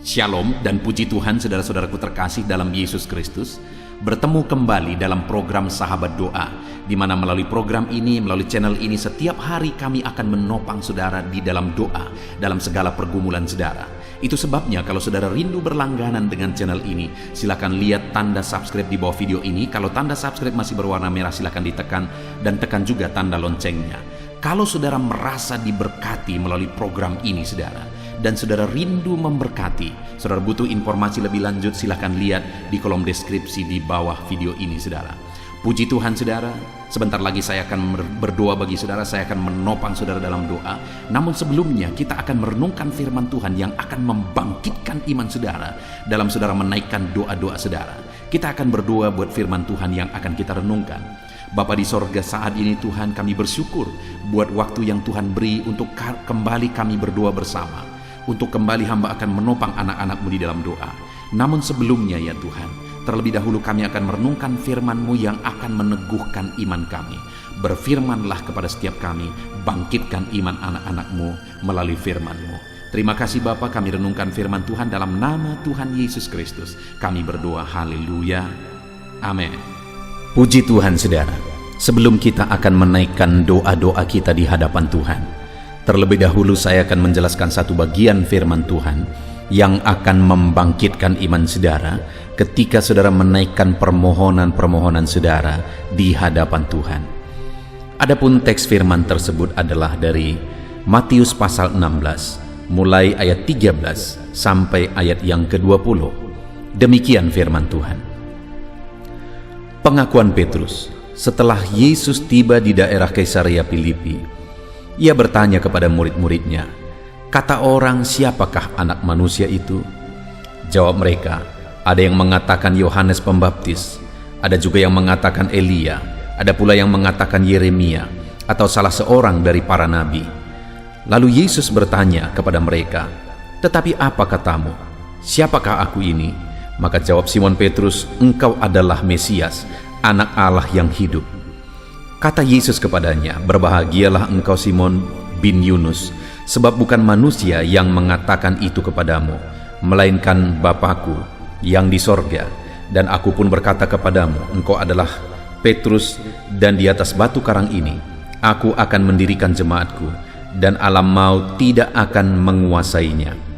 Shalom dan puji Tuhan saudara-saudaraku terkasih dalam Yesus Kristus. Bertemu kembali dalam program Sahabat Doa, di mana melalui program ini, melalui channel ini, setiap hari kami akan menopang saudara di dalam doa, dalam segala pergumulan saudara. Itu sebabnya kalau saudara rindu berlangganan dengan channel ini, silakan lihat tanda subscribe di bawah video ini. Kalau tanda subscribe masih berwarna merah, silakan ditekan dan tekan juga tanda loncengnya. Kalau saudara merasa diberkati melalui program ini saudara, dan saudara rindu memberkati, saudara butuh informasi lebih lanjut, silahkan lihat di kolom deskripsi di bawah video ini saudara. Puji Tuhan saudara, sebentar lagi saya akan berdoa bagi saudara, saya akan menopang saudara dalam doa. Namun sebelumnya kita akan merenungkan firman Tuhan yang akan membangkitkan iman saudara dalam saudara menaikkan doa-doa saudara. Kita akan berdoa buat firman Tuhan yang akan kita renungkan. Bapa di sorga, saat ini Tuhan kami bersyukur buat waktu yang Tuhan beri untuk kembali kami berdoa bersama. Untuk kembali hamba akan menopang anak-anak-Mu di dalam doa. Namun sebelumnya ya Tuhan, terlebih dahulu kami akan merenungkan firman-Mu yang akan meneguhkan iman kami. Berfirmanlah kepada setiap kami, bangkitkan iman anak-anak-Mu melalui firman-Mu. Terima kasih Bapa, kami renungkan firman Tuhan dalam nama Tuhan Yesus Kristus. Kami berdoa, haleluya, amin. Puji Tuhan saudara, sebelum kita akan menaikkan doa-doa kita di hadapan Tuhan, terlebih dahulu saya akan menjelaskan satu bagian firman Tuhan yang akan membangkitkan iman saudara ketika saudara menaikkan permohonan-permohonan saudara di hadapan Tuhan. Adapun teks firman tersebut adalah dari Matius pasal 16, mulai ayat 13 sampai ayat yang ke-20. Demikian firman Tuhan. Pengakuan Petrus. Setelah Yesus tiba di daerah Kaisarea Filipi, ia bertanya kepada murid-muridnya, "Kata orang, siapakah anak manusia itu?" Jawab mereka, "Ada yang mengatakan Yohanes Pembaptis, ada juga yang mengatakan Elia, ada pula yang mengatakan Yeremia, atau salah seorang dari para nabi." Lalu Yesus bertanya kepada mereka, "Tetapi apa katamu? Siapakah aku ini?" Maka jawab Simon Petrus, "Engkau adalah Mesias, Anak Allah yang hidup." Kata Yesus kepadanya, "Berbahagialah engkau Simon bin Yunus, sebab bukan manusia yang mengatakan itu kepadamu, melainkan Bapa-Ku yang di sorga. Dan aku pun berkata kepadamu, engkau adalah Petrus, dan di atas batu karang ini aku akan mendirikan jemaatku, dan alam maut tidak akan menguasainya.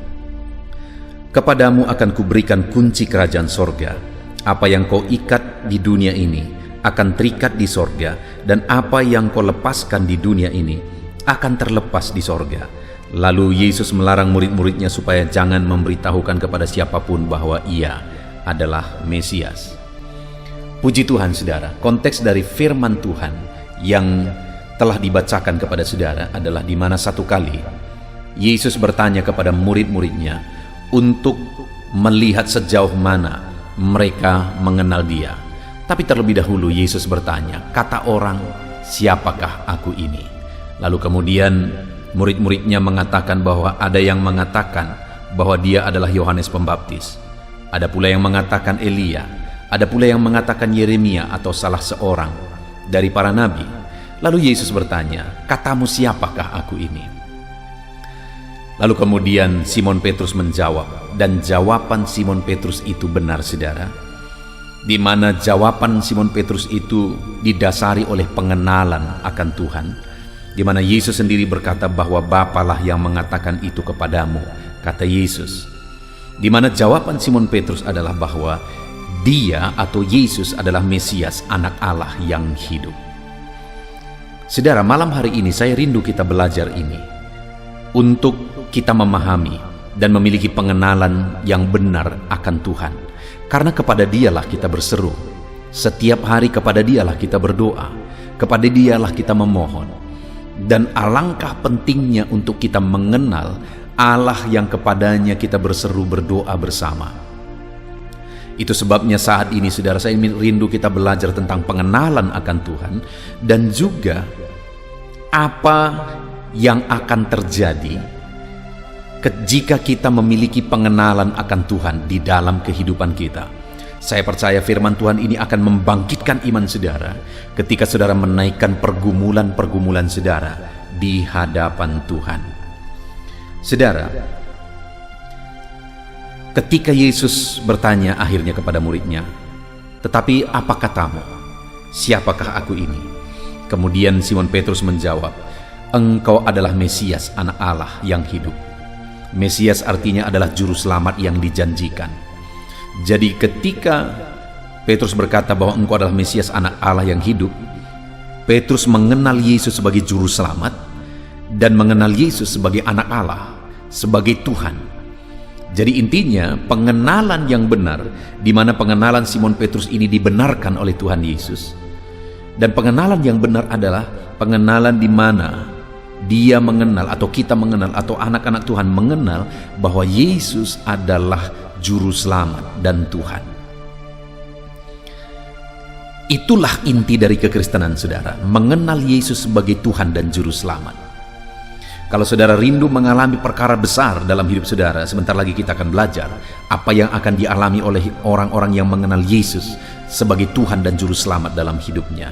Kepadamu akan kuberikan kunci kerajaan sorga. Apa yang kau ikat di dunia ini akan terikat di sorga, dan apa yang kau lepaskan di dunia ini akan terlepas di sorga." Lalu Yesus melarang murid-muridnya supaya jangan memberitahukan kepada siapapun bahwa ia adalah Mesias. Puji Tuhan saudara, konteks dari firman Tuhan yang telah dibacakan kepada saudara adalah di mana satu kali Yesus bertanya kepada murid-muridnya untuk melihat sejauh mana mereka mengenal Dia. Tapi terlebih dahulu Yesus bertanya, "Kata orang, siapakah aku ini?" Lalu kemudian murid-muridnya mengatakan bahwa ada yang mengatakan bahwa Dia adalah Yohanes Pembaptis, ada pula yang mengatakan Elia, ada pula yang mengatakan Yeremia atau salah seorang dari para nabi. Lalu Yesus bertanya, "Katamu siapakah aku ini?" Lalu kemudian Simon Petrus menjawab, dan jawaban Simon Petrus itu benar saudara, di mana jawaban Simon Petrus itu didasari oleh pengenalan akan Tuhan, di mana Yesus sendiri berkata bahwa Bapalah yang mengatakan itu kepadamu, kata Yesus. Di mana jawaban Simon Petrus adalah bahwa Dia atau Yesus adalah Mesias, Anak Allah yang hidup. Saudara, malam hari ini saya rindu kita belajar ini untuk kita memahami dan memiliki pengenalan yang benar akan Tuhan. Karena kepada Dialah kita berseru. Setiap hari kepada Dialah kita berdoa. Kepada Dialah kita memohon. Dan alangkah pentingnya untuk kita mengenal Allah yang kepadanya kita berseru berdoa bersama. Itu sebabnya saat ini saudara, saya rindu kita belajar tentang pengenalan akan Tuhan, dan juga apa yang akan terjadi jika kita memiliki pengenalan akan Tuhan di dalam kehidupan kita. Saya percaya firman Tuhan ini akan membangkitkan iman saudara ketika saudara menaikkan pergumulan-pergumulan saudara di hadapan Tuhan. Saudara, Ketika Yesus bertanya akhirnya kepada muridnya, "Tetapi apa katamu? Siapakah aku ini?" Kemudian Simon Petrus menjawab, "Engkau adalah Mesias, Anak Allah yang hidup." Mesias artinya adalah juru selamat yang dijanjikan. Jadi ketika Petrus berkata bahwa engkau adalah Mesias, Anak Allah yang hidup, Petrus mengenal Yesus sebagai juru selamat dan mengenal Yesus sebagai Anak Allah, sebagai Tuhan. Jadi intinya pengenalan yang benar, di mana pengenalan Simon Petrus ini dibenarkan oleh Tuhan Yesus. Dan pengenalan yang benar adalah pengenalan di mana dia mengenal, atau kita mengenal, atau anak-anak Tuhan mengenal bahwa Yesus adalah juru selamat dan Tuhan. Itulah inti dari kekristenan, saudara, mengenal Yesus sebagai Tuhan dan juru selamat. Kalau saudara rindu mengalami perkara besar dalam hidup saudara, sebentar lagi kita akan belajar apa yang akan dialami oleh orang-orang yang mengenal Yesus sebagai Tuhan dan juru selamat dalam hidupnya.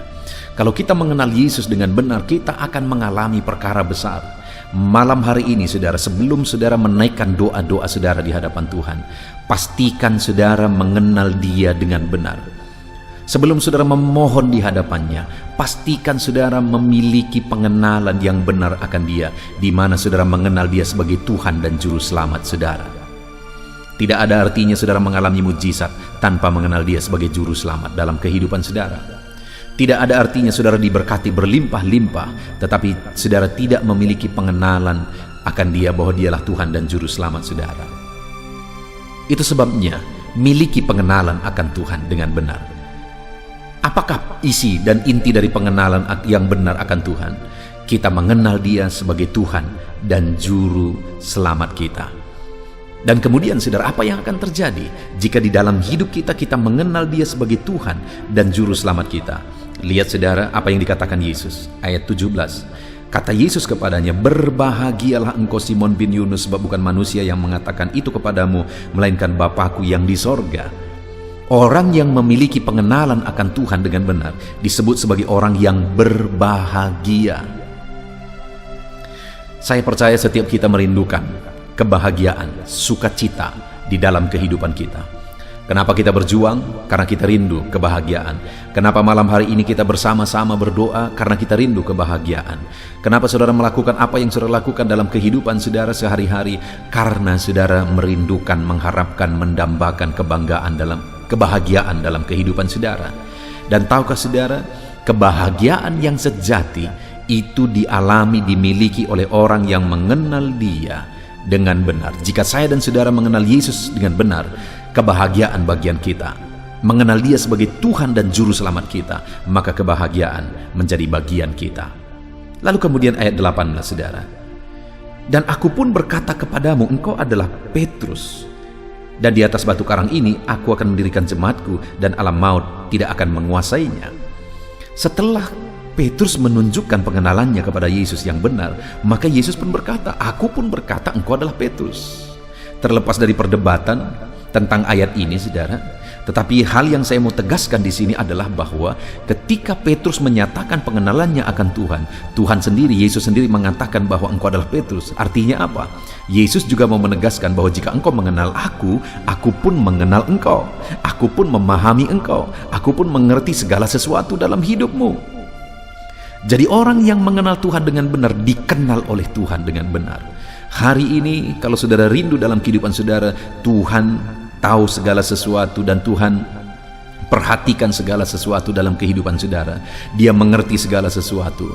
Kalau kita mengenal Yesus dengan benar, kita akan mengalami perkara besar. Malam hari ini, saudara, sebelum saudara menaikkan doa-doa saudara di hadapan Tuhan, pastikan saudara mengenal Dia dengan benar. Sebelum saudara memohon di hadapannya, pastikan saudara memiliki pengenalan yang benar akan Dia, di mana saudara mengenal Dia sebagai Tuhan dan juru selamat saudara. Tidak ada artinya saudara mengalami mujizat tanpa mengenal Dia sebagai juru selamat dalam kehidupan saudara. Tidak ada artinya saudara diberkati berlimpah-limpah, tetapi saudara tidak memiliki pengenalan akan Dia bahwa Dialah Tuhan dan juru selamat saudara. Itu sebabnya miliki pengenalan akan Tuhan dengan benar. Apakah isi dan inti dari pengenalan yang benar akan Tuhan? Kita mengenal Dia sebagai Tuhan dan juru selamat kita. Dan kemudian saudara, apa yang akan terjadi jika di dalam hidup kita mengenal Dia sebagai Tuhan dan juru selamat kita? Lihat saudara apa yang dikatakan Yesus, ayat 17. Kata Yesus kepadanya, "Berbahagialah engkau Simon bin Yunus, sebab bukan manusia yang mengatakan itu kepadamu, melainkan Bapa-Ku yang di sorga." Orang yang memiliki pengenalan akan Tuhan dengan benar disebut sebagai orang yang berbahagia. Saya percaya setiap kita merindukan kebahagiaan, sukacita di dalam kehidupan kita. Kenapa kita berjuang? Karena kita rindu kebahagiaan. Kenapa malam hari ini kita bersama-sama berdoa? Karena kita rindu kebahagiaan. Kenapa saudara melakukan apa yang saudara lakukan dalam kehidupan saudara sehari-hari? Karena saudara merindukan, mengharapkan, mendambakan kebahagiaan dalam kehidupan saudara. Dan tahukah saudara, kebahagiaan yang sejati itu dialami, dimiliki oleh orang yang mengenal Dia dengan benar. Jika saya dan saudara mengenal Yesus dengan benar, kebahagiaan bagian kita. Mengenal Dia sebagai Tuhan dan juru selamat kita, maka kebahagiaan menjadi bagian kita. Lalu kemudian ayat 18, saudara. "Dan aku pun berkata kepadamu, engkau adalah Petrus, dan di atas batu karang ini aku akan mendirikan jemaatku, dan alam maut tidak akan menguasainya." Setelah Petrus menunjukkan pengenalannya kepada Yesus yang benar, maka Yesus pun berkata, "Aku pun berkata engkau adalah Petrus." Terlepas dari perdebatan tentang ayat ini, saudara, tetapi hal yang saya mau tegaskan di sini adalah bahwa ketika Petrus menyatakan pengenalannya akan Tuhan, Tuhan sendiri, Yesus sendiri mengatakan bahwa engkau adalah Petrus. Artinya apa? Yesus juga mau menegaskan bahwa jika engkau mengenal aku pun mengenal engkau. Aku pun memahami engkau. Aku pun mengerti segala sesuatu dalam hidupmu. Jadi orang yang mengenal Tuhan dengan benar dikenal oleh Tuhan dengan benar. Hari ini kalau saudara rindu dalam kehidupan saudara, Tuhan tahu segala sesuatu dan Tuhan perhatikan segala sesuatu dalam kehidupan saudara. Dia mengerti segala sesuatu.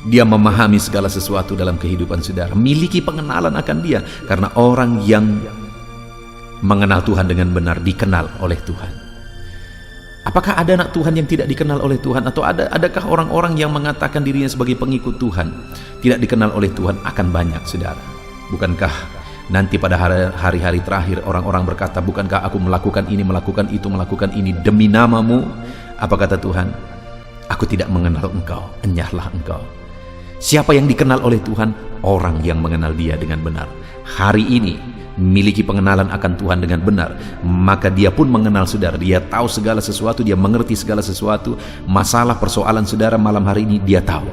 Dia memahami segala sesuatu dalam kehidupan saudara. Miliki pengenalan akan Dia, karena orang yang mengenal Tuhan dengan benar dikenal oleh Tuhan. Apakah ada anak Tuhan yang tidak dikenal oleh Tuhan? Atau adakah orang-orang yang mengatakan dirinya sebagai pengikut Tuhan tidak dikenal oleh Tuhan? Akan banyak, saudara. Bukankah nanti pada hari-hari terakhir orang-orang berkata, "Bukankah aku melakukan ini, melakukan itu, melakukan ini demi nama-Mu?" Apa kata Tuhan? "Aku tidak mengenal engkau, enyahlah engkau." Siapa yang dikenal oleh Tuhan? Orang yang mengenal Dia dengan benar. Hari ini memiliki pengenalan akan Tuhan dengan benar, maka dia pun mengenal saudara. Dia tahu segala sesuatu, dia mengerti segala sesuatu. Masalah persoalan saudara malam hari ini dia tahu,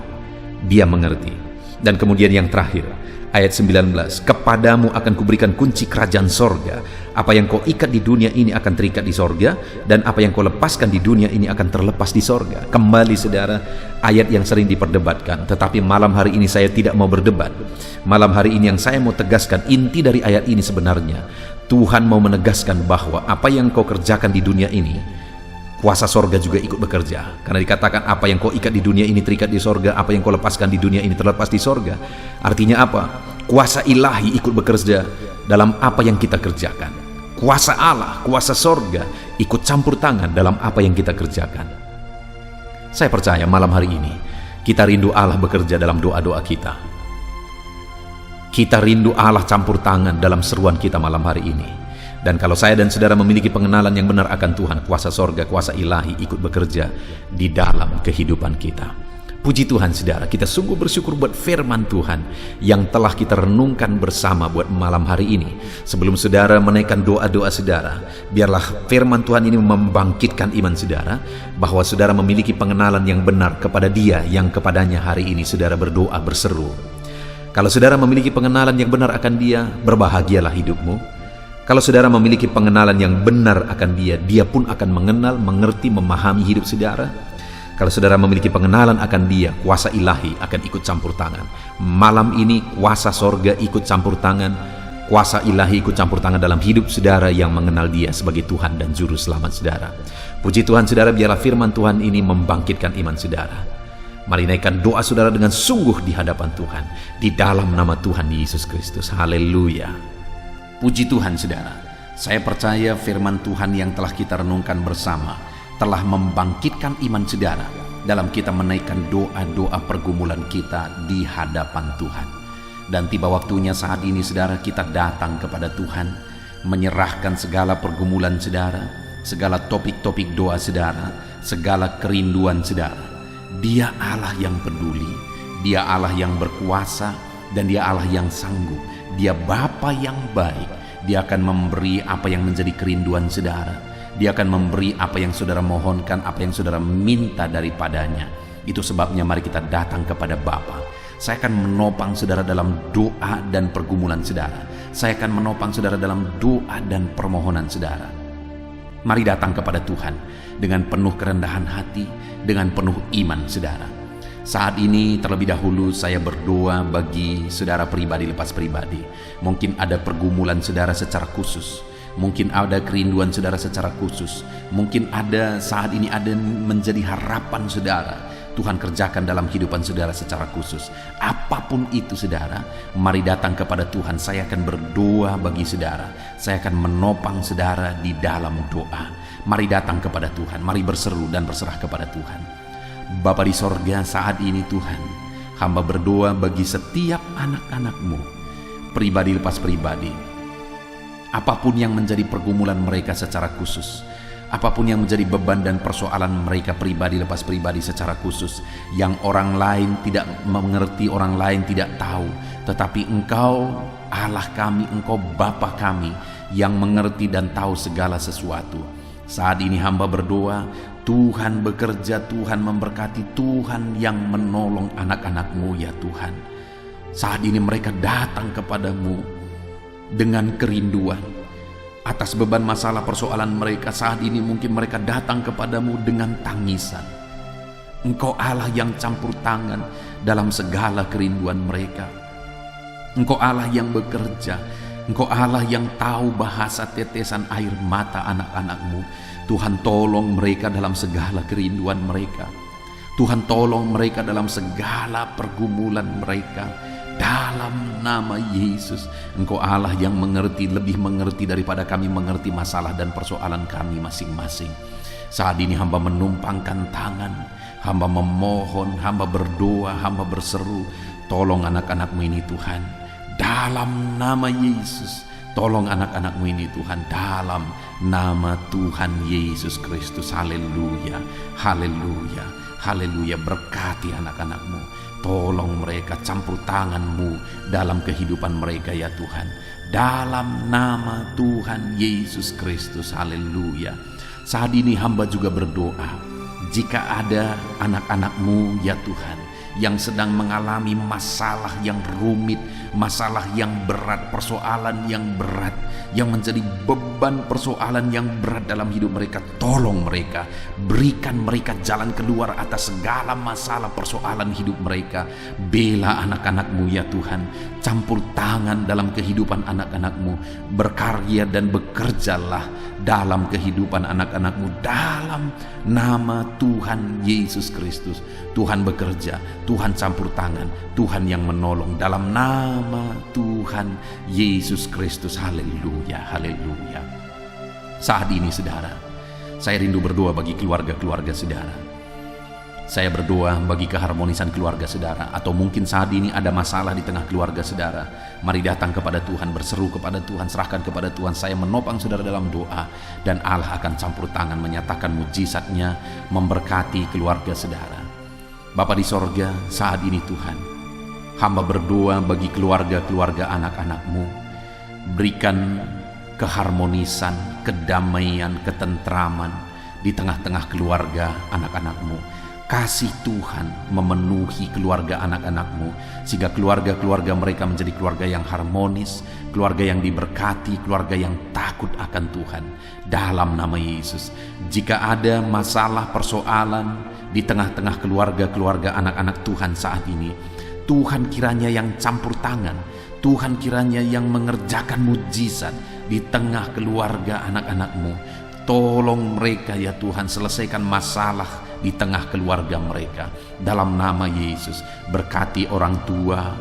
dia mengerti. Dan kemudian yang terakhir, ayat 19, kepadamu akan kuberikan kunci kerajaan sorga. Apa yang kau ikat di dunia ini akan terikat di sorga, dan apa yang kau lepaskan di dunia ini akan terlepas di sorga. Kembali saudara, ayat yang sering diperdebatkan, tetapi malam hari ini saya tidak mau berdebat. Malam hari ini yang saya mau tegaskan, inti dari ayat ini sebenarnya, Tuhan mau menegaskan bahwa apa yang kau kerjakan di dunia ini, kuasa sorga juga ikut bekerja. Karena dikatakan apa yang kau ikat di dunia ini terikat di sorga, apa yang kau lepaskan di dunia ini terlepas di sorga. Artinya apa? Kuasa ilahi ikut bekerja dalam apa yang kita kerjakan. Kuasa Allah, kuasa sorga ikut campur tangan dalam apa yang kita kerjakan. Saya percaya malam hari ini kita rindu Allah bekerja dalam doa-doa kita. Kita rindu Allah campur tangan dalam seruan kita malam hari ini. Dan kalau saya dan saudara memiliki pengenalan yang benar akan Tuhan, kuasa sorga, kuasa ilahi ikut bekerja di dalam kehidupan kita. Puji Tuhan saudara, kita sungguh bersyukur buat firman Tuhan yang telah kita renungkan bersama buat malam hari ini. Sebelum saudara menaikkan doa-doa saudara, biarlah firman Tuhan ini membangkitkan iman saudara, bahwa saudara memiliki pengenalan yang benar kepada Dia yang kepadanya hari ini saudara berdoa berseru. Kalau saudara memiliki pengenalan yang benar akan Dia, berbahagialah hidupmu. Kalau saudara memiliki pengenalan yang benar akan Dia, Dia pun akan mengenal, mengerti, memahami hidup saudara. Kalau saudara memiliki pengenalan akan Dia, kuasa ilahi akan ikut campur tangan. Malam ini kuasa sorga ikut campur tangan, kuasa ilahi ikut campur tangan dalam hidup saudara yang mengenal Dia sebagai Tuhan dan Juru Selamat saudara. Puji Tuhan saudara, biarlah firman Tuhan ini membangkitkan iman saudara. Mari naikkan doa saudara dengan sungguh di hadapan Tuhan, di dalam nama Tuhan Yesus Kristus. Haleluya. Puji Tuhan saudara, saya percaya firman Tuhan yang telah kita renungkan bersama telah membangkitkan iman saudara dalam kita menaikkan doa-doa pergumulan kita di hadapan Tuhan. Dan tiba waktunya saat ini saudara, kita datang kepada Tuhan, menyerahkan segala pergumulan saudara, segala topik-topik doa saudara, segala kerinduan saudara. Dia Allah yang peduli, Dia Allah yang berkuasa, dan Dia Allah yang sanggup. Dia Bapa yang baik. Dia akan memberi apa yang menjadi kerinduan saudara. Dia akan memberi apa yang saudara mohonkan, apa yang saudara minta daripadanya. Itu sebabnya mari kita datang kepada Bapa. Saya akan menopang saudara dalam doa dan pergumulan saudara. Saya akan menopang saudara dalam doa dan permohonan saudara. Mari datang kepada Tuhan dengan penuh kerendahan hati, dengan penuh iman saudara. Saat ini terlebih dahulu saya berdoa bagi saudara pribadi lepas pribadi. Mungkin ada pergumulan saudara secara khusus. Mungkin ada kerinduan saudara secara khusus. Mungkin ada saat ini ada menjadi harapan saudara. Tuhan kerjakan dalam kehidupan saudara secara khusus. Apapun itu saudara, mari datang kepada Tuhan. Saya akan berdoa bagi saudara. Saya akan menopang saudara di dalam doa. Mari datang kepada Tuhan. Mari berseru dan berserah kepada Tuhan. Bapa di sorga, saat ini Tuhan, hamba berdoa bagi setiap anak-anak-Mu, pribadi lepas pribadi. Apapun yang menjadi pergumulan mereka secara khusus, apapun yang menjadi beban dan persoalan mereka pribadi lepas pribadi secara khusus, yang orang lain tidak mengerti, orang lain tidak tahu, tetapi Engkau Allah kami, Engkau Bapa kami yang mengerti dan tahu segala sesuatu. Saat ini hamba berdoa, Tuhan bekerja, Tuhan memberkati, Tuhan yang menolong anak-anak-Mu ya Tuhan. Saat ini mereka datang kepadamu dengan kerinduan atas beban masalah persoalan mereka. Saat ini mungkin mereka datang kepadamu dengan tangisan. Engkau Allah yang campur tangan dalam segala kerinduan mereka. Engkau Allah yang bekerja. Engkau Allah yang tahu bahasa tetesan air mata anak-anak-Mu. Tuhan tolong mereka dalam segala kerinduan mereka. Tuhan tolong mereka dalam segala pergumulan mereka. Dalam nama Yesus, Engkau Allah yang mengerti, lebih mengerti daripada kami mengerti masalah dan persoalan kami masing-masing. Saat ini hamba menumpangkan tangan, hamba memohon, hamba berdoa, hamba berseru, tolong anak-anak-Mu ini Tuhan. Dalam nama Yesus, tolong anak-anak-Mu ini Tuhan, dalam nama Tuhan Yesus Kristus. Haleluya, haleluya, haleluya. Berkati anak-anak-Mu, tolong mereka, campur tangan-Mu dalam kehidupan mereka ya Tuhan, dalam nama Tuhan Yesus Kristus. Haleluya. Saat ini hamba juga berdoa, jika ada anak-anak-Mu ya Tuhan yang sedang mengalami masalah yang rumit, masalah yang berat, persoalan yang berat, yang menjadi beban persoalan yang berat dalam hidup mereka. Tolong mereka, berikan mereka jalan keluar atas segala masalah persoalan hidup mereka. Bela anak-anak-Mu ya Tuhan, campur tangan dalam kehidupan anak-anak-Mu, berkarya dan bekerjalah dalam kehidupan anak-anak-Mu dalam nama Tuhan Yesus Kristus. Tuhan bekerja, Tuhan campur tangan, Tuhan yang menolong dalam nama Tuhan Yesus Kristus. Haleluya, haleluya. Saat ini saudara, saya rindu berdoa bagi keluarga-keluarga saudara. Saya berdoa bagi keharmonisan keluarga saudara. Atau mungkin saat ini ada masalah di tengah keluarga saudara. Mari datang kepada Tuhan, berseru kepada Tuhan, serahkan kepada Tuhan. Saya menopang saudara dalam doa, dan Allah akan campur tangan menyatakan mujizatnya, memberkati keluarga saudara. Bapa di sorga, saat ini Tuhan, hamba berdoa bagi keluarga-keluarga anak-anak-Mu. Berikan keharmonisan, kedamaian, ketentraman di tengah-tengah keluarga anak-anak-Mu. Kasih Tuhan memenuhi keluarga anak-anak-Mu, sehingga keluarga-keluarga mereka menjadi keluarga yang harmonis, keluarga yang diberkati, keluarga yang takut akan Tuhan. Dalam nama Yesus, jika ada masalah persoalan di tengah-tengah keluarga-keluarga anak-anak Tuhan saat ini, Tuhan kiranya yang campur tangan, Tuhan kiranya yang mengerjakan mujizat di tengah keluarga anak-anak-Mu. Tolong mereka ya Tuhan, selesaikan masalah di tengah keluarga mereka. Dalam nama Yesus, berkati orang tua,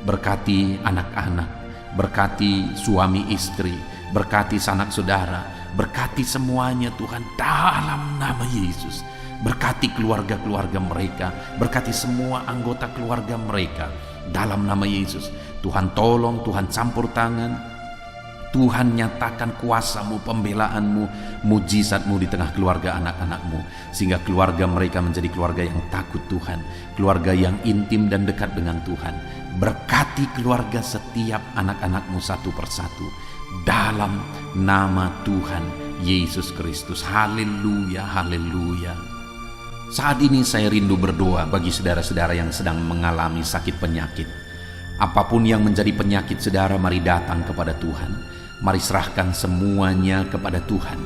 berkati anak-anak, berkati suami istri, berkati sanak saudara, berkati semuanya Tuhan dalam nama Yesus. Berkati keluarga-keluarga mereka, berkati semua anggota keluarga mereka dalam nama Yesus. Tuhan tolong, Tuhan campur tangan, Tuhan nyatakan kuasa-Mu, pembelaan-Mu, mujizat-Mu di tengah keluarga anak-anak-Mu, sehingga keluarga mereka menjadi keluarga yang takut Tuhan, keluarga yang intim dan dekat dengan Tuhan. Berkati keluarga setiap anak-anak-Mu satu persatu dalam nama Tuhan Yesus Kristus. Haleluya, haleluya. Saat ini saya rindu berdoa bagi saudara-saudara yang sedang mengalami sakit penyakit. Apapun yang menjadi penyakit saudara, mari datang kepada Tuhan. Mari serahkan semuanya kepada Tuhan.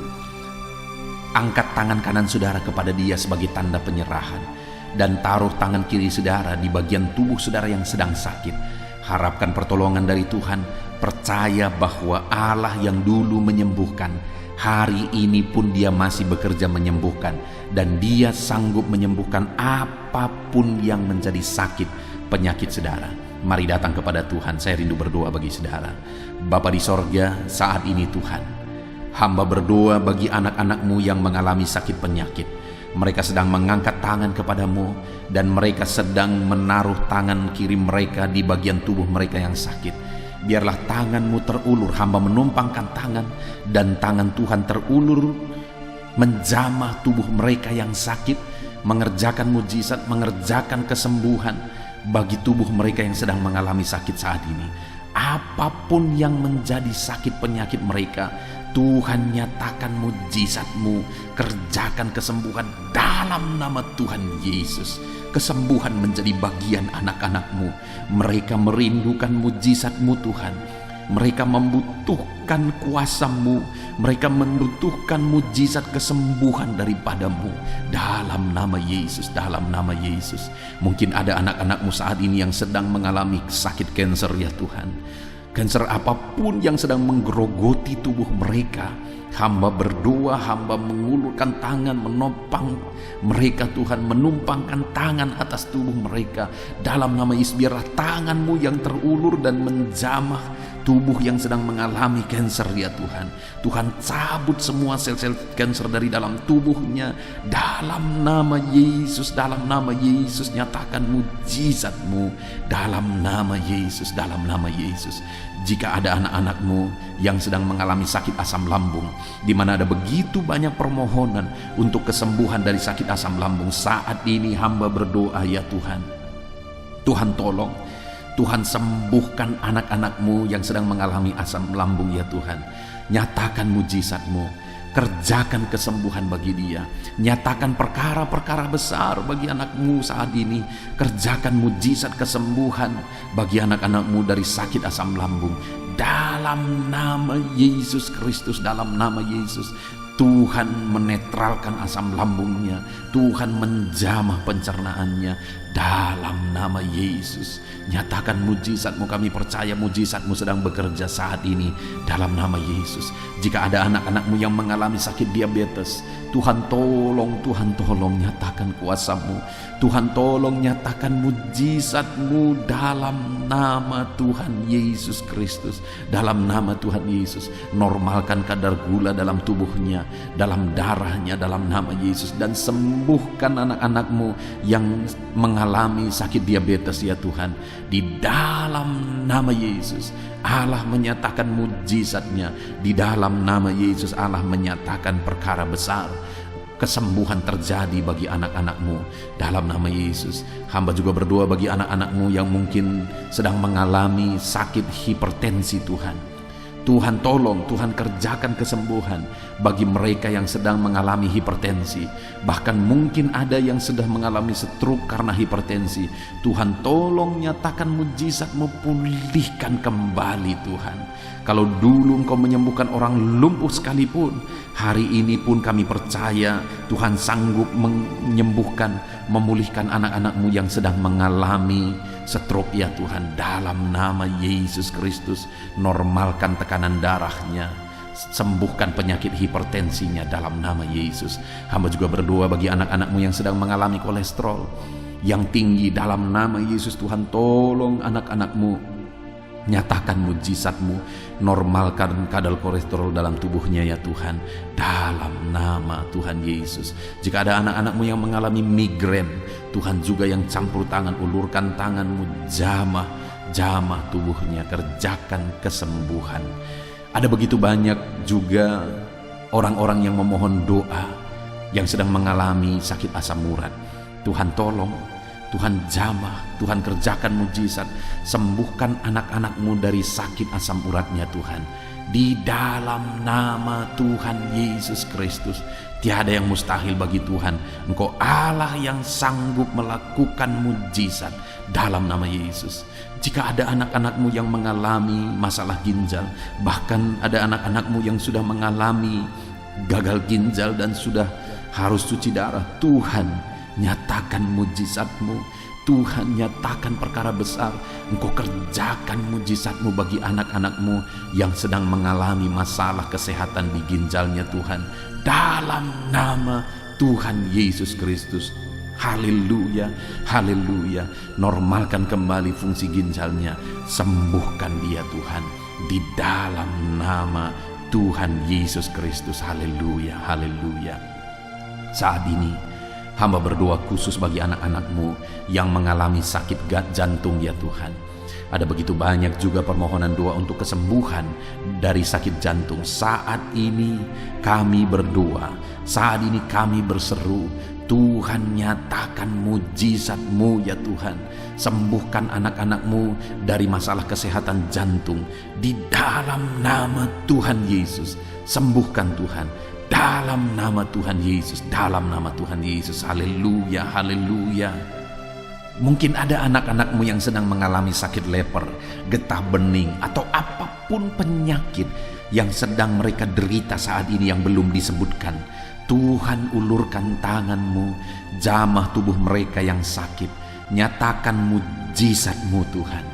Angkat tangan kanan saudara kepada Dia sebagai tanda penyerahan, dan taruh tangan kiri saudara di bagian tubuh saudara yang sedang sakit. Harapkan pertolongan dari Tuhan. Percaya bahwa Allah yang dulu menyembuhkan, hari ini pun Dia masih bekerja menyembuhkan, dan Dia sanggup menyembuhkan apapun yang menjadi sakit penyakit saudara. Mari datang kepada Tuhan. Saya rindu berdoa bagi saudara. Bapa di sorga, saat ini Tuhan, hamba berdoa bagi anak-anak-Mu yang mengalami sakit penyakit. Mereka sedang mengangkat tangan kepada-Mu, dan mereka sedang menaruh tangan kiri mereka di bagian tubuh mereka yang sakit. Biarlah tangan-Mu terulur. Hamba menumpangkan tangan, dan tangan Tuhan terulur menjamah tubuh mereka yang sakit, mengerjakan mujizat, mengerjakan kesembuhan bagi tubuh mereka yang sedang mengalami sakit saat ini. Apapun yang menjadi sakit penyakit mereka, Tuhan nyatakan mujizat-Mu, kerjakan kesembuhan dalam nama Tuhan Yesus. Kesembuhan menjadi bagian anak-anak-Mu. Mereka merindukan mujizat-Mu Tuhan. Mereka membutuhkan kuasa-Mu. Mereka membutuhkan mujizat kesembuhan daripada-Mu. Dalam nama Yesus, dalam nama Yesus. Mungkin ada anak-anak-Mu saat ini yang sedang mengalami sakit kanker ya Tuhan. Kanker apapun yang sedang menggerogoti tubuh mereka, hamba berdoa, hamba mengulurkan tangan, menopang mereka Tuhan, menumpangkan tangan atas tubuh mereka. Dalam nama Yesus, biarlah tangan-Mu yang terulur dan menjamah tubuh yang sedang mengalami kanker ya Tuhan. Tuhan cabut semua sel-sel kanker dari dalam tubuhnya. Dalam nama Yesus, dalam nama Yesus, nyatakan mujizat-Mu. Dalam nama Yesus, dalam nama Yesus. Jika ada anak-anak-Mu yang sedang mengalami sakit asam lambung, di mana ada begitu banyak permohonan untuk kesembuhan dari sakit asam lambung, saat ini hamba berdoa ya Tuhan. Tuhan tolong, Tuhan sembuhkan anak-anak-Mu yang sedang mengalami asam lambung ya Tuhan. Nyatakan mujizat-Mu. Kerjakan kesembuhan bagi dia. Nyatakan perkara-perkara besar bagi anakmu saat ini. Kerjakan mujizat kesembuhan bagi anak-anakmu dari sakit asam lambung. Dalam nama Yesus Kristus, dalam nama Yesus, Tuhan menetralkan asam lambungnya. Tuhan menjamah pencernaannya. Dalam nama Yesus, nyatakan mujizat-Mu. Kami percaya mujizat-Mu sedang bekerja saat ini. Dalam nama Yesus, jika ada anak-anak-Mu yang mengalami sakit diabetes, Tuhan tolong, Tuhan tolong nyatakan kuasa-Mu. Tuhan tolong nyatakan mujizat-Mu dalam nama Tuhan Yesus Kristus. Dalam nama Tuhan Yesus, normalkan kadar gula dalam tubuhnya, dalam darahnya, dalam nama Yesus. Dan sembuhkan anak-anak-Mu yang mengalami sakit diabetes ya Tuhan. Di dalam nama Yesus, Allah menyatakan mujizat-Nya. Di dalam nama Yesus, Allah menyatakan perkara besar. Kesembuhan terjadi bagi anak-anak-Mu dalam nama Yesus. Hamba juga berdoa bagi anak-anak-Mu yang mungkin sedang mengalami sakit hipertensi Tuhan. Tuhan tolong, Tuhan kerjakan kesembuhan bagi mereka yang sedang mengalami hipertensi. Bahkan mungkin ada yang sedang mengalami stroke karena hipertensi. Tuhan tolong nyatakan mujizat-Mu, pulihkan kembali Tuhan. Kalau dulu Engkau menyembuhkan orang lumpuh sekalipun, hari ini pun kami percaya Tuhan sanggup menyembuhkan, memulihkan anak-anak-Mu yang sedang mengalami stroke ya Tuhan. Dalam nama Yesus Kristus, normalkan tekanan darahnya, sembuhkan penyakit hipertensinya dalam nama Yesus. Hamba juga berdoa bagi anak-anak-Mu yang sedang mengalami kolesterol yang tinggi. Dalam nama Yesus, Tuhan tolong anak-anak-Mu, nyatakan mujizat-Mu, normalkan kadar kolesterol dalam tubuhnya ya Tuhan. Dalam nama Tuhan Yesus. Jika ada anak-anak-Mu yang mengalami migrain, Tuhan juga yang campur tangan, ulurkan tangan-Mu, jamah tubuhnya, kerjakan kesembuhan. Ada begitu banyak juga orang-orang yang memohon doa yang sedang mengalami sakit asam urat. Tuhan tolong, Tuhan jamah, Tuhan kerjakan mujizat, sembuhkan anak-anak-Mu dari sakit asam uratnya Tuhan. Di dalam nama Tuhan Yesus Kristus, tiada yang mustahil bagi Tuhan. Engkau Allah yang sanggup melakukan mujizat dalam nama Yesus. Jika ada anak-anak-Mu yang mengalami masalah ginjal, bahkan ada anak-anak-Mu yang sudah mengalami gagal ginjal dan sudah harus cuci darah, Tuhan nyatakan mujizat-Mu. Tuhan nyatakan perkara besar. Engkau kerjakan mujizat-Mu bagi anak-anak-Mu yang sedang mengalami masalah kesehatan di ginjalnya Tuhan. Dalam nama Tuhan Yesus Kristus. Haleluya, haleluya. Normalkan kembali fungsi ginjalnya. Sembuhkan dia Tuhan. Di dalam nama Tuhan Yesus Kristus. Haleluya, haleluya. Saat ini hamba berdoa khusus bagi anak-anak-Mu yang mengalami sakit jantung ya Tuhan. Ada begitu banyak juga permohonan doa untuk kesembuhan dari sakit jantung. Saat ini kami berdoa, saat ini kami berseru, Tuhan nyatakan mujizat-Mu ya Tuhan. Sembuhkan anak-anak-Mu dari masalah kesehatan jantung. Di dalam nama Tuhan Yesus, sembuhkan Tuhan. Dalam nama Tuhan Yesus, dalam nama Tuhan Yesus. Haleluya, haleluya. Mungkin ada anak-anak-Mu yang sedang mengalami sakit leper, getah bening, atau apapun penyakit yang sedang mereka derita saat ini yang belum disebutkan. Tuhan ulurkan tangan-Mu, jamah tubuh mereka yang sakit. Nyatakan mujizat-Mu Tuhan.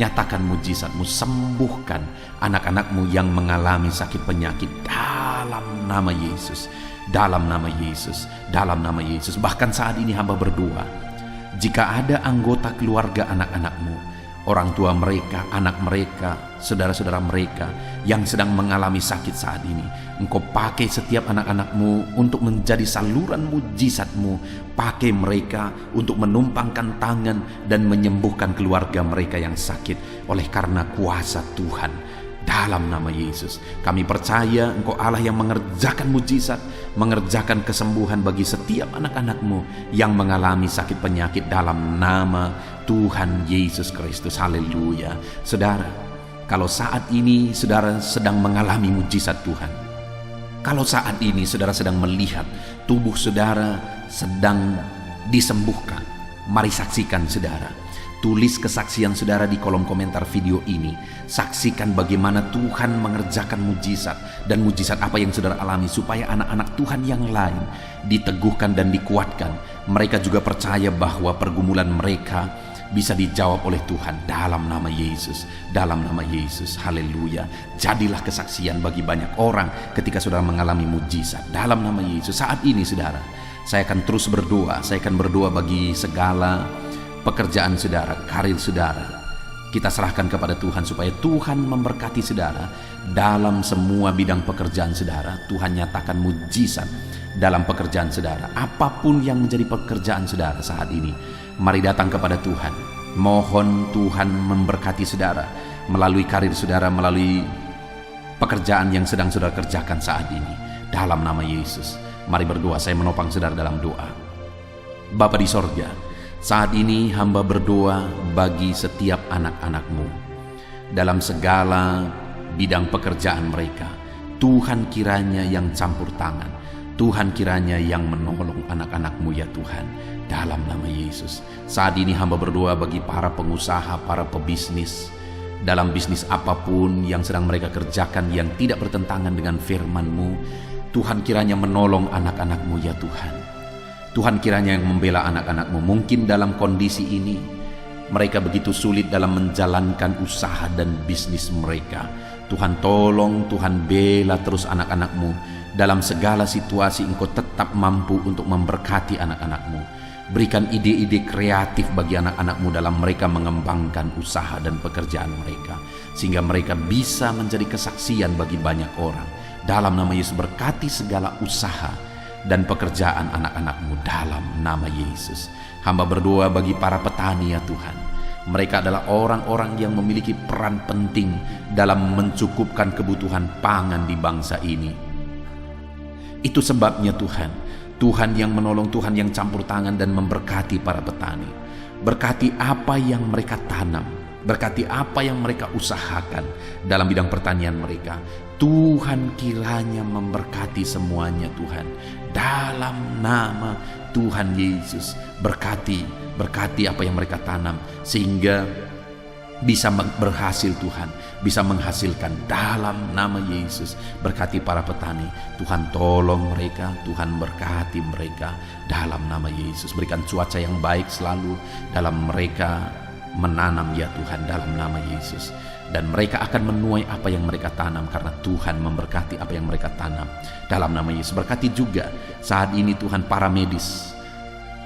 Nyatakan mujizat-Mu, sembuhkan anak-anak-Mu yang mengalami sakit penyakit dalam nama Yesus, dalam nama Yesus, dalam nama Yesus. Bahkan saat ini hamba berdoa, jika ada anggota keluarga anak-anak-Mu, orang tua mereka, anak mereka, saudara-saudara mereka yang sedang mengalami sakit saat ini, Engkau pakai setiap anak-anak-Mu untuk menjadi saluran mujizat-Mu. Pakai mereka untuk menumpangkan tangan dan menyembuhkan keluarga mereka yang sakit oleh karena kuasa Tuhan. Dalam nama Yesus, kami percaya Engkau Allah yang mengerjakan mujizat, mengerjakan kesembuhan bagi setiap anak-anak-Mu yang mengalami sakit penyakit dalam nama Tuhan Yesus Kristus. Haleluya. Saudara, kalau saat ini saudara sedang mengalami mujizat Tuhan, Kalau saat ini saudara sedang melihat tubuh saudara sedang disembuhkan, mari saksikan saudara. Tulis kesaksian saudara di kolom komentar video ini. Saksikan bagaimana Tuhan mengerjakan mujizat dan mujizat apa yang saudara alami, supaya anak-anak Tuhan yang lain diteguhkan dan dikuatkan. Mereka juga percaya bahwa pergumulan mereka bisa dijawab oleh Tuhan dalam nama Yesus. Dalam nama Yesus, haleluya. Jadilah kesaksian bagi banyak orang ketika saudara mengalami mujizat dalam nama Yesus. Saat ini saudara, saya akan terus berdoa. Saya akan berdoa bagi segala pekerjaan saudara, karir saudara. Kita serahkan kepada Tuhan supaya Tuhan memberkati saudara dalam semua bidang pekerjaan saudara. Tuhan nyatakan mujizat dalam pekerjaan saudara. Apapun yang menjadi pekerjaan saudara saat ini, mari datang kepada Tuhan. Mohon Tuhan memberkati saudara melalui karir saudara, melalui pekerjaan yang sedang saudara kerjakan saat ini. Dalam nama Yesus, mari berdoa. Saya menopang saudara dalam doa. Bapa di sorga, saat ini hamba berdoa bagi setiap anak-anak-Mu dalam segala bidang pekerjaan mereka. Tuhan kiranya yang campur tangan, Tuhan kiranya yang menolong anak-anak-Mu ya Tuhan, dalam nama Yesus. Saat ini hamba berdoa bagi para pengusaha, para pebisnis, dalam bisnis apapun yang sedang mereka kerjakan yang tidak bertentangan dengan firman-Mu. Tuhan kiranya menolong anak-anak-Mu ya Tuhan. Tuhan kiranya yang membela anak-anak-Mu. Mungkin dalam kondisi ini mereka begitu sulit dalam menjalankan usaha dan bisnis mereka. Tuhan tolong, Tuhan bela terus anak-anak-Mu. Dalam segala situasi Engkau tetap mampu untuk memberkati anak-anak-Mu. Berikan ide-ide kreatif bagi anak-anak-Mu dalam mereka mengembangkan usaha dan pekerjaan mereka, sehingga mereka bisa menjadi kesaksian bagi banyak orang. Dalam nama Yesus, berkati segala usaha dan pekerjaan anak-anak-Mu dalam nama Yesus. Hamba berdoa bagi para petani ya Tuhan. Mereka adalah orang-orang yang memiliki peran penting dalam mencukupkan kebutuhan pangan di bangsa ini. Itu sebabnya Tuhan yang menolong, Tuhan yang campur tangan dan memberkati para petani. Berkati apa yang mereka tanam, berkati apa yang mereka usahakan dalam bidang pertanian mereka. Tuhan kiranya memberkati semuanya Tuhan. Dalam nama Tuhan Yesus, berkati apa yang mereka tanam, sehingga bisa berhasil Tuhan, bisa menghasilkan dalam nama Yesus. Berkati para petani, Tuhan tolong mereka, Tuhan berkati mereka dalam nama Yesus. Berikan cuaca yang baik selalu dalam mereka menanam ya Tuhan, dalam nama Yesus. Dan mereka akan menuai apa yang mereka tanam, karena Tuhan memberkati apa yang mereka tanam dalam nama Yesus. Berkati juga saat ini Tuhan para medis.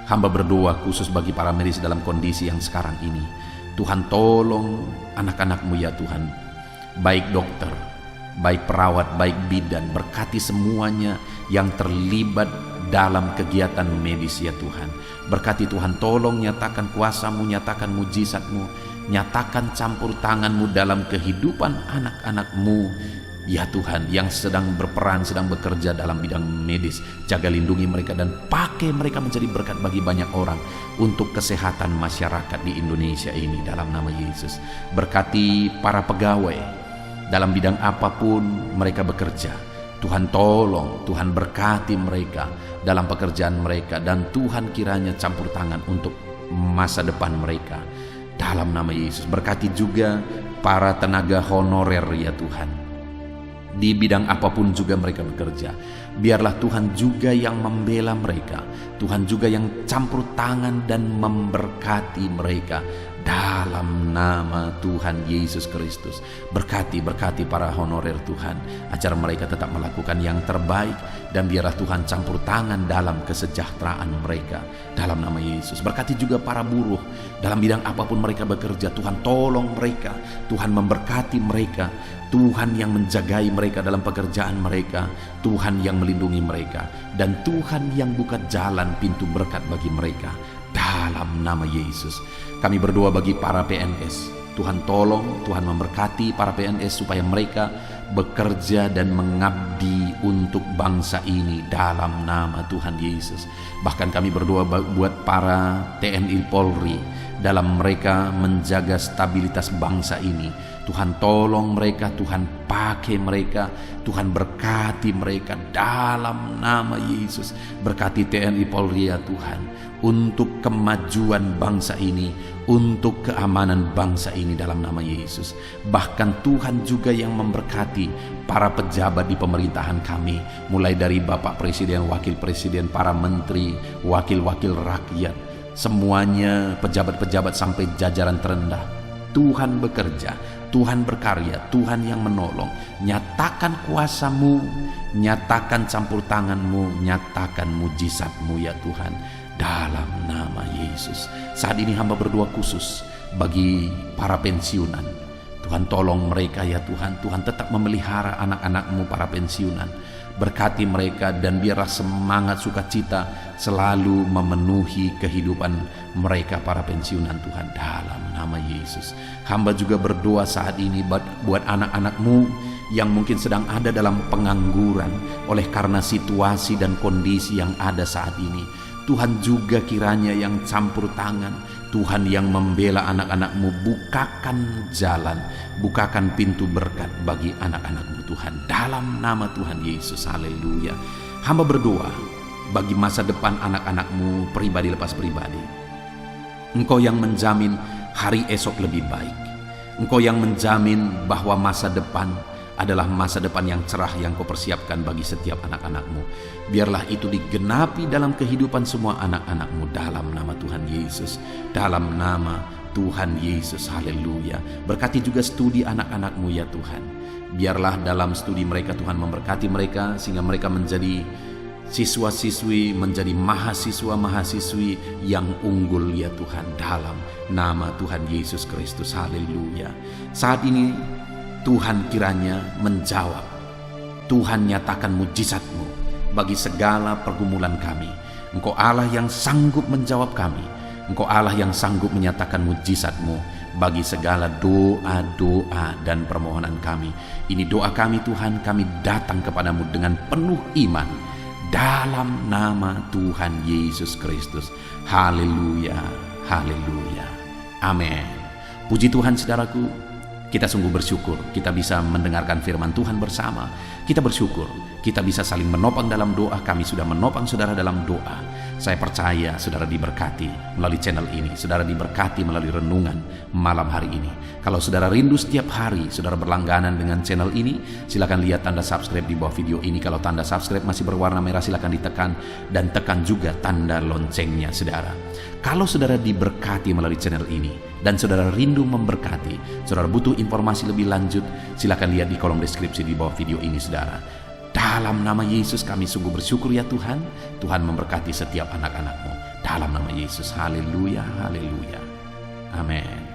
Hamba berdoa khusus bagi para medis dalam kondisi yang sekarang ini. Tuhan tolong anak-anak-Mu ya Tuhan, baik dokter, baik perawat, baik bidan. Berkati semuanya yang terlibat dalam kegiatan medis ya Tuhan. Berkati Tuhan, tolong nyatakan kuasa-Mu, nyatakan mujizat-Mu, nyatakan campur tangan-Mu dalam kehidupan anak-anak-Mu ya Tuhan, yang sedang berperan, sedang bekerja dalam bidang medis. Jaga lindungi mereka dan pakai mereka menjadi berkat bagi banyak orang untuk kesehatan masyarakat di Indonesia ini dalam nama Yesus. Berkati para pegawai dalam bidang apapun mereka bekerja. Tuhan tolong, Tuhan berkati mereka dalam pekerjaan mereka, dan Tuhan kiranya campur tangan untuk masa depan mereka dalam nama Yesus. Berkati juga para tenaga honorer ya Tuhan, di bidang apapun juga mereka bekerja. Biarlah Tuhan juga yang membela mereka, Tuhan juga yang campur tangan dan memberkati mereka dalam nama Tuhan Yesus Kristus. Berkati para honorer Tuhan, agar mereka tetap melakukan yang terbaik, dan biarlah Tuhan campur tangan dalam kesejahteraan mereka dalam nama Yesus. Berkati juga para buruh dalam bidang apapun mereka bekerja. Tuhan tolong mereka, Tuhan memberkati mereka, Tuhan yang menjagai mereka dalam pekerjaan mereka, Tuhan yang melindungi mereka, dan Tuhan yang buka jalan pintu berkat bagi mereka dalam nama Yesus. Kami berdoa bagi para PNS. Tuhan tolong, Tuhan memberkati para PNS supaya mereka bekerja dan mengabdi untuk bangsa ini dalam nama Tuhan Yesus. Bahkan kami berdoa buat para TNI Polri dalam mereka menjaga stabilitas bangsa ini. Tuhan tolong mereka, Tuhan pakai mereka, Tuhan berkati mereka dalam nama Yesus. Berkati TNI Polri ya Tuhan, untuk kemajuan bangsa ini, untuk keamanan bangsa ini dalam nama Yesus. Bahkan Tuhan juga yang memberkati para pejabat di pemerintahan kami, mulai dari Bapak Presiden, Wakil Presiden, para menteri, wakil-wakil rakyat, semuanya pejabat-pejabat sampai jajaran terendah. Tuhan bekerja, Tuhan berkarya, Tuhan yang menolong. Nyatakan kuasa-Mu, nyatakan campur tangan-Mu, nyatakan mujizat-Mu ya Tuhan, dalam nama Yesus. Saat ini hamba berdoa khusus bagi para pensiunan. Tuhan tolong mereka ya Tuhan. Tuhan tetap memelihara anak-anak-Mu para pensiunan. Berkati mereka dan biarlah semangat sukacita selalu memenuhi kehidupan mereka para pensiunan Tuhan, dalam nama Yesus. Hamba juga berdoa saat ini buat anak-anak-Mu yang mungkin sedang ada dalam pengangguran oleh karena situasi dan kondisi yang ada saat ini. Tuhan juga kiranya yang campur tangan, Tuhan yang membela anak-anak-Mu, bukakan jalan, bukakan pintu berkat bagi anak-anak-Mu Tuhan, dalam nama Tuhan Yesus. Haleluya. Hamba berdoa bagi masa depan anak-anak-Mu pribadi lepas pribadi. Engkau yang menjamin hari esok lebih baik. Engkau yang menjamin bahwa masa depan adalah masa depan yang cerah yang Kau persiapkan bagi setiap anak-anak-Mu. Biarlah itu digenapi dalam kehidupan semua anak-anak-Mu dalam nama Tuhan Yesus, dalam nama Tuhan Yesus. Haleluya. Berkati juga studi anak-anak-Mu ya Tuhan. Biarlah dalam studi mereka Tuhan memberkati mereka sehingga mereka menjadi siswa-siswi, menjadi mahasiswa-mahasiswi yang unggul ya Tuhan, dalam nama Tuhan Yesus Kristus. Haleluya. Saat ini Tuhan kiranya menjawab, Tuhan nyatakan mujizat-Mu bagi segala pergumulan kami. Engkau Allah yang sanggup menjawab kami, Engkau Allah yang sanggup menyatakan mujizat-Mu bagi segala doa-doa dan permohonan kami. Ini doa kami Tuhan, kami datang kepadamu dengan penuh iman, dalam nama Tuhan Yesus Kristus. Haleluya, haleluya, amin. Puji Tuhan saudaraku. Kita sungguh bersyukur kita bisa mendengarkan firman Tuhan bersama. Kita bersyukur kita bisa saling menopang dalam doa. Kami sudah menopang saudara dalam doa. Saya percaya saudara diberkati melalui channel ini. Saudara diberkati melalui renungan malam hari ini. Kalau saudara rindu setiap hari saudara berlangganan dengan channel ini, silakan lihat tanda subscribe di bawah video ini. Kalau tanda subscribe masih berwarna merah, silakan ditekan dan tekan juga tanda loncengnya saudara. Kalau saudara diberkati melalui channel ini dan saudara rindu memberkati, saudara butuh informasi lebih lanjut, silakan lihat di kolom deskripsi di bawah video ini saudara. Dalam nama Yesus kami sungguh bersyukur ya Tuhan. Tuhan memberkati setiap anak-anak-Mu dalam nama Yesus. Haleluya, haleluya, amin.